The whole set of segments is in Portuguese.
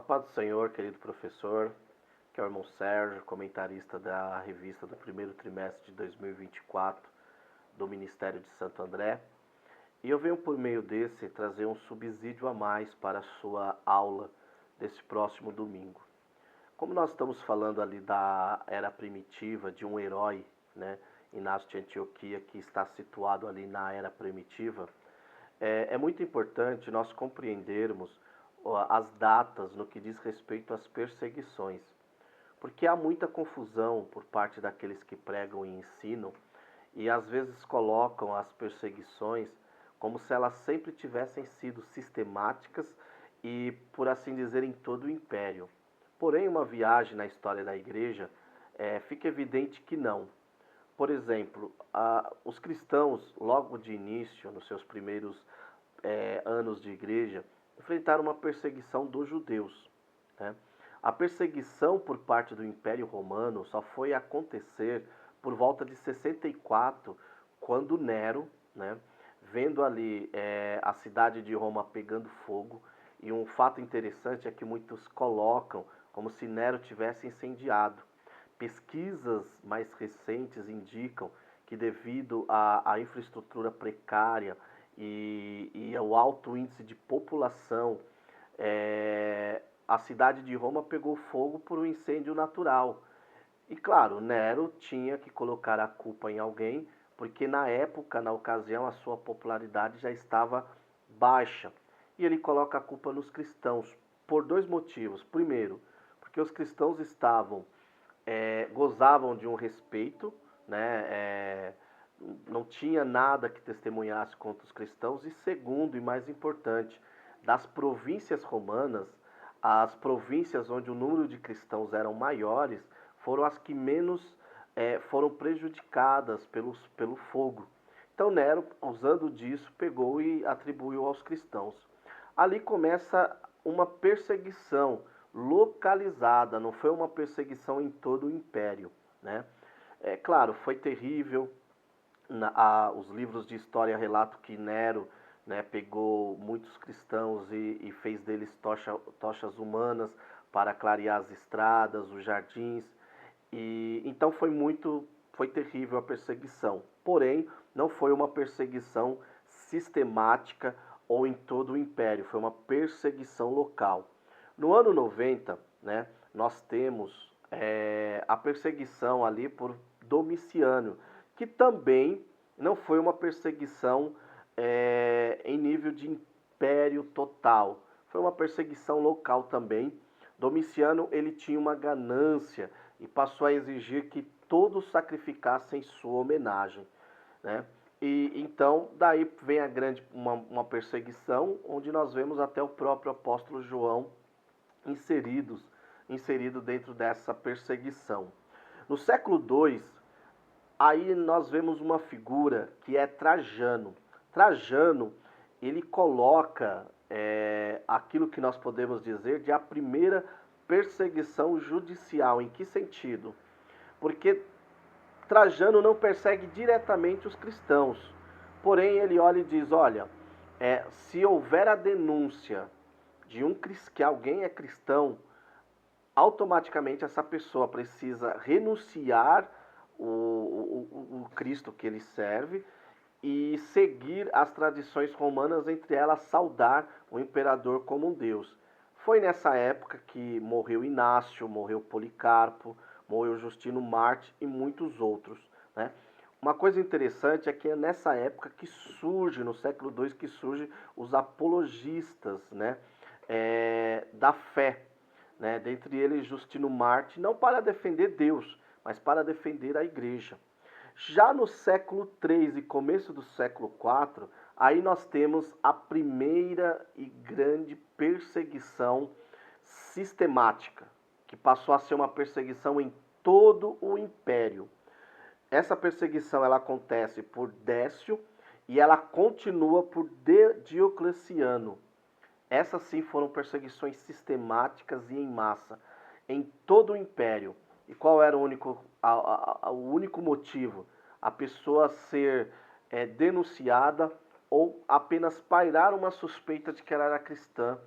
A paz do Senhor, querido professor, que é o irmão Sérgio, comentarista da revista do primeiro trimestre de 2024 do Ministério de Santo André. E eu venho por meio desse trazer um subsídio a mais para a sua aula desse próximo domingo. Como nós estamos falando ali da era primitiva, de um herói, né, Inácio de Antioquia, que está situado ali na era primitiva, é muito importante nós compreendermos as datas no que diz respeito às perseguições, porque há muita confusão por parte daqueles que pregam e ensinam e às vezes colocam as perseguições como se elas sempre tivessem sido sistemáticas e, por assim dizer, em todo o império. Porém, uma viagem na história da igreja fica evidente que não. Por exemplo, os cristãos, logo de início, nos seus primeiros anos de igreja, enfrentaram uma perseguição dos judeus, né? A perseguição por parte do Império Romano só foi acontecer por volta de 64, quando Nero, né, vendo ali a cidade de Roma pegando fogo, e um fato interessante é que muitos colocam como se Nero tivesse incendiado. Pesquisas mais recentes indicam que devido à infraestrutura precária e ao alto índice de população, a cidade de Roma pegou fogo por um incêndio natural. E claro, Nero tinha que colocar a culpa em alguém, porque na época, na ocasião, a sua popularidade já estava baixa. E ele coloca a culpa nos cristãos, por dois motivos. Primeiro, porque os cristãos gozavam de um respeito, né? Não tinha nada que testemunhasse contra os cristãos. E segundo, e mais importante, das províncias romanas, as províncias onde o número de cristãos eram maiores foram as que menos foram prejudicadas pelo fogo. Então Nero, usando disso, pegou e atribuiu aos cristãos. Ali começa uma perseguição localizada, não foi uma perseguição em todo o império, né? É claro, foi terrível. Os livros de história relatam que Nero, né, pegou muitos cristãos e fez deles tochas humanas para clarear as estradas, os jardins. E então foi terrível a perseguição. Porém, não foi uma perseguição sistemática ou em todo o império, foi uma perseguição local. No ano 90, né, nós temos a perseguição ali por Domiciano, que também não foi uma perseguição em nível de império total, foi uma perseguição local também. Domiciano ele tinha uma ganância e passou a exigir que todos sacrificassem sua homenagem, né? E então daí vem uma perseguição, onde nós vemos até o próprio apóstolo João inserido dentro dessa perseguição. No século II, aí nós vemos uma figura que é Trajano. Trajano, ele coloca aquilo que nós podemos dizer de a primeira perseguição judicial. Em que sentido? Porque Trajano não persegue diretamente os cristãos, porém ele olha e diz, olha, se houver a denúncia que alguém é cristão, automaticamente essa pessoa precisa renunciar o Cristo que ele serve e seguir as tradições romanas, entre elas saudar o imperador como um deus. Foi nessa época que morreu Inácio, morreu Policarpo, morreu Justino Marte e muitos outros, né? Uma coisa interessante é que é nessa época que surge, no século II, que surgem os apologistas, né, da fé, né? Dentre eles Justino Marte, não para defender Deus, mas para defender a igreja. Já no século III e começo do século IV, aí nós temos a primeira e grande perseguição sistemática, que passou a ser uma perseguição em todo o império. Essa perseguição ela acontece por Décio e ela continua por Diocleciano. Essas sim foram perseguições sistemáticas e em massa, em todo o império. E qual era o único motivo? A pessoa ser denunciada ou apenas pairar uma suspeita de que ela era cristã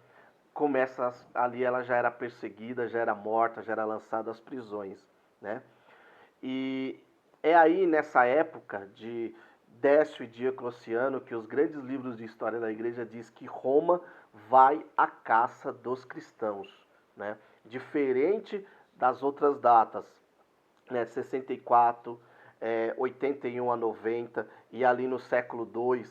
ali ela já era perseguida, já era morta, já era lançada às prisões, né? E é aí nessa época de Décio e Diocleciano que os grandes livros de história da igreja diz que Roma vai à caça dos cristãos, né? Diferente das outras datas, né? 64, 81 a 90 e ali no século II,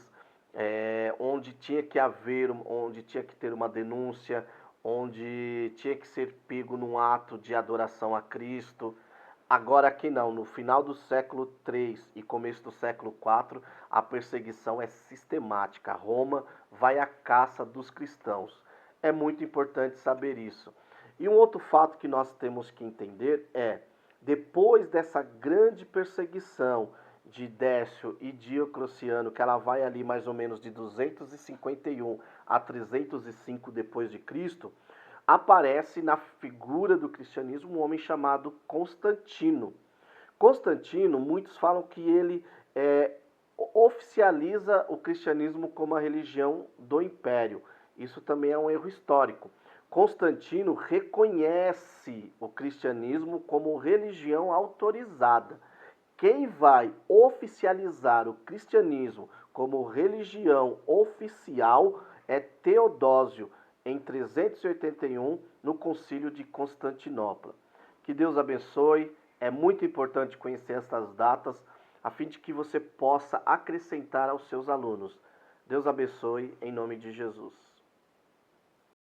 onde tinha que ter uma denúncia, onde tinha que ser pego num ato de adoração a Cristo. Agora aqui não, no final do século III e começo do século IV, a perseguição é sistemática. Roma vai à caça dos cristãos. É muito importante saber isso. E um outro fato que nós temos que entender é, depois dessa grande perseguição de Décio e Diocleciano, que ela vai ali mais ou menos de 251 a 305 depois de Cristo, aparece na figura do cristianismo um homem chamado Constantino. Constantino, muitos falam que ele oficializa o cristianismo como a religião do império. Isso também é um erro histórico. Constantino reconhece o cristianismo como religião autorizada. Quem vai oficializar o cristianismo como religião oficial é Teodósio, em 381, no Concílio de Constantinopla. Que Deus abençoe. É muito importante conhecer essas datas, a fim de que você possa acrescentar aos seus alunos. Deus abençoe, em nome de Jesus.